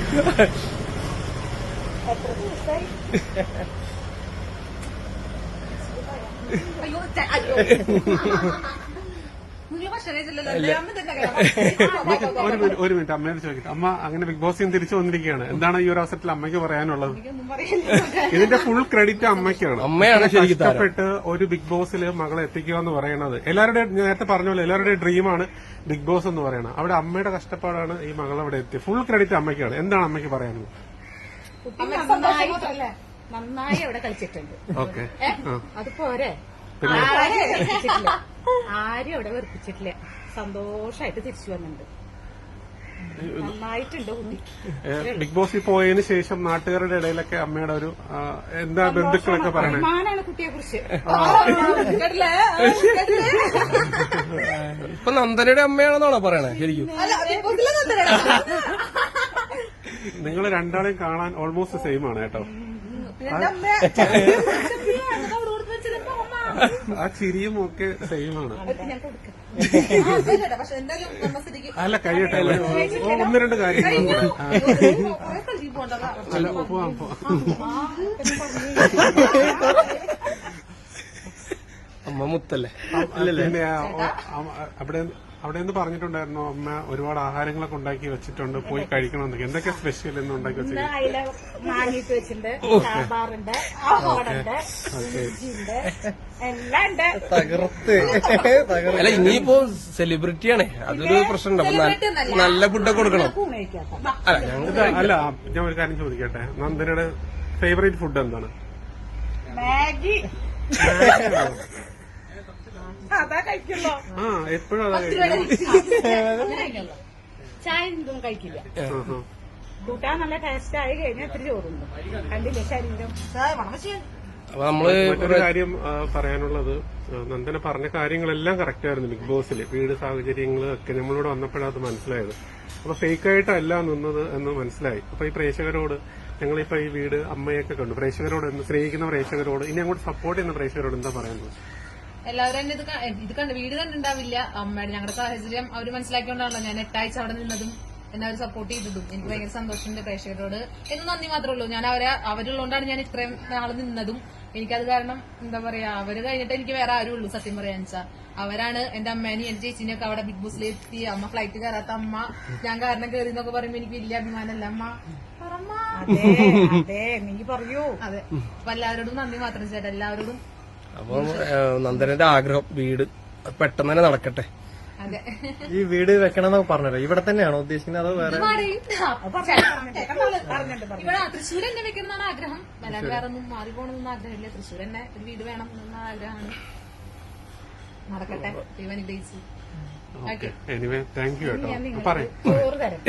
അയ്യോ ഒരു മിനിറ്റ് അമ്മയോട് ചോദിക്കട്ടെ. അമ്മ അങ്ങനെ ബിഗ് ബോസിൽ തിരിച്ചു വന്നിരിക്കുകയാണ്. എന്താണ് ഈ ഒരു അവസരത്തിൽ അമ്മയ്ക്ക് പറയാനുള്ളത്? ഇതിന്റെ ഫുൾ ക്രെഡിറ്റ് അമ്മയ്ക്കാണ്. അമ്മയാണ് കഷ്ടപ്പെട്ട് ഒരു ബിഗ് ബോസിൽ മകളെ എത്തിക്കുക എന്ന് പറയുന്നത് എല്ലാവരുടെയും, നേരത്തെ പറഞ്ഞ പോലെ എല്ലാവരുടെയും ഡ്രീമാണ് ബിഗ് ബോസ് എന്ന് പറയുന്നത്. അവിടെ അമ്മയുടെ കഷ്ടപ്പാടാണ് ഈ മകൾ അവിടെ എത്തി. ഫുൾ ക്രെഡിറ്റ് അമ്മയ്ക്കാണ്. എന്താണ് അമ്മയ്ക്ക് പറയാനുള്ളത്? നന്നായി അവിടെ കളിച്ചിട്ടുണ്ട്. ഓക്കെ, അത് പോരെ, ആരും അവിടെ വെറുപ്പിച്ചിട്ടില്ല. സന്തോഷമായിട്ട് തിരിച്ചു വന്നിട്ടുണ്ട്. നന്നായിട്ടുണ്ട് കുട്ടി. ബിഗ് ബോസിൽ പോയതിനു ശേഷം നാട്ടുകാരുടെ ഇടയിലൊക്കെ അമ്മയുടെ ഒരു എന്താ ബന്ധുക്കളൊക്കെ പറയണേ? അഭിമാനാണ് കുട്ടിയെ കുറിച്ച്. ഇപ്പൊ നന്ദനയുടെ അമ്മയാണെന്നാണോ പറയണേ? ശരിക്കും നിങ്ങൾ രണ്ടാളെയും കാണാൻ ഓൾമോസ്റ്റ് സെയിം ആണ് കേട്ടോ. ആ ചിരിയും ഒക്കെ സെയിം ആണ്. അല്ല കഴിയട്ടെ, ഒന്ന് രണ്ട് കാര്യങ്ങളും അല്ല പോവാം. അമ്മ മുത്തല്ലേ? പിന്നെ അവിടെ നിന്ന് പറഞ്ഞിട്ടുണ്ടായിരുന്നു അമ്മ ഒരുപാട് ആഹാരങ്ങളൊക്കെ ഉണ്ടാക്കി വെച്ചിട്ടുണ്ട്, പോയി കഴിക്കണമെന്നൊക്കെ. എന്തൊക്കെ സ്പെഷ്യൽ എന്ന് ഉണ്ടാക്കി വെച്ചിട്ടുണ്ട്? മാങ്ങിട്ട് വെച്ചിട്ടുണ്ട്, സാമ്പാറുണ്ട്, ഉണ്ട്, എല്ലാം ഉണ്ട്. തകർത്ത്. അല്ല ഇനിയിപ്പോ സെലിബ്രിറ്റിയാണേ, അതൊരു പ്രശ്നമുണ്ട്. അപ്പൊ നല്ല ഫുഡൊക്കെ കൊടുക്കണം. അല്ല ഞാൻ ഒരു കാര്യം ചോദിക്കട്ടെ, നന്ദനയുടെ ഫേവറേറ്റ് ഫുഡ് എന്താണ്? മാഗി. അതാ കഴിക്കുള്ളൂ. എപ്പോഴും അതാ ചായ ഒന്നും കഴിക്കില്ല. കൂട്ടാൻ നല്ല ടേസ്റ്റ് ആയി കഴിഞ്ഞാൽ ഇത്തിരി ചോറുണ്ട്. കണ്ടില്ലേ ശരീരം. അപ്പൊ നമ്മള് മറ്റൊരു കാര്യം പറയാനുള്ളത്, നന്ദന പറഞ്ഞ കാര്യങ്ങളെല്ലാം കറക്റ്റ് ആയിരുന്നു. ബിഗ് ബോസിൽ വീട് സാഹചര്യങ്ങൾ ഒക്കെ നമ്മളിവിടെ വന്നപ്പോഴാണ് അത് മനസ്സിലായത്. അപ്പൊ ഫേക്കായിട്ടല്ല നിന്നത് എന്ന് മനസ്സിലായി. അപ്പൊ ഈ പ്രേക്ഷകരോട്, ഞങ്ങളിപ്പോ ഈ വീട് അമ്മയൊക്കെ കണ്ടു, പ്രേക്ഷകരോട് സ്നേഹിക്കുന്ന പ്രേക്ഷകരോട്, ഇനി അങ്ങോട്ട് സപ്പോർട്ട് ചെയ്യുന്ന പ്രേക്ഷകരോട് എന്താ പറയുന്നത്? എല്ലാവരും തന്നെ ഇത് കണ്ട് വീട് കണ്ടിട്ടുണ്ടാവില്ല. അമ്മയുടെ ഞങ്ങളുടെ സാഹചര്യം അവർ മനസ്സിലാക്കിയോണ്ടാണല്ലോ ഞാൻ 8 ആഴ്ച അവിടെ നിന്നതും എന്നെ അവർ സപ്പോർട്ട് ചെയ്തതും. എനിക്ക് ഭയങ്കര സന്തോഷമുണ്ട്. പ്രേക്ഷകരോട് എന്ന് നന്ദി മാത്രമേ ഉള്ളൂ. ഞാൻ അവരുള്ളതുകൊണ്ടാണ് ഞാൻ ഇത്രയും നാളെ നിന്നതും. എനിക്കത് കാരണം എന്താ പറയാ, അവര് കഴിഞ്ഞിട്ട് എനിക്ക് വേറെ ആരും ഉള്ളൂ. സത്യം പറയാന്ന് വെച്ചാൽ അവരാണ് എന്റെ അമ്മേനെയും എന്റെ ചേച്ചിനെയൊക്കെ അവിടെ ബിഗ് ബോസിലെത്തി. അമ്മ ഫ്ലൈറ്റ് കയറാത്ത അമ്മ, ഞാൻ കാരണം കയറി എന്നൊക്കെ പറയുമ്പോ എനിക്ക് വലിയ അഭിമാനമല്ല. അമ്മ അതെ നീ പറയൂ. അതെ, അപ്പൊ എല്ലാവരോടും നന്ദി മാത്രം ചേട്ടാ, എല്ലാവരോടും. അപ്പൊ നന്ദനന്റെ ആഗ്രഹം വീട് പെട്ടെന്ന് തന്നെ നടക്കട്ടെ. അതെ, ഈ വീട് വെക്കണമെന്നൊക്കെ പറഞ്ഞല്ലോ, ഇവിടെ തന്നെയാണോ ഉദ്ദേശിക്കുന്നത് അതോ വേറെ? ഇവിടെ തൃശ്ശൂർ തന്നെ വെക്കണമെന്നാണ് ആഗ്രഹം. അല്ലാണ്ട് വേറെ ഒന്നും മാറി പോകണമെന്നൊന്നും ആഗ്രഹമില്ല. തൃശ്ശൂർ തന്നെ ഒരു വീട് വേണം എന്ന ആഗ്രഹമാണ്. നടക്കട്ടെ, ദൈവനുഗ്രഹിച്ചു. എനിവേ താങ്ക് യു കേട്ടോ. പറയും ചോറ് തരും.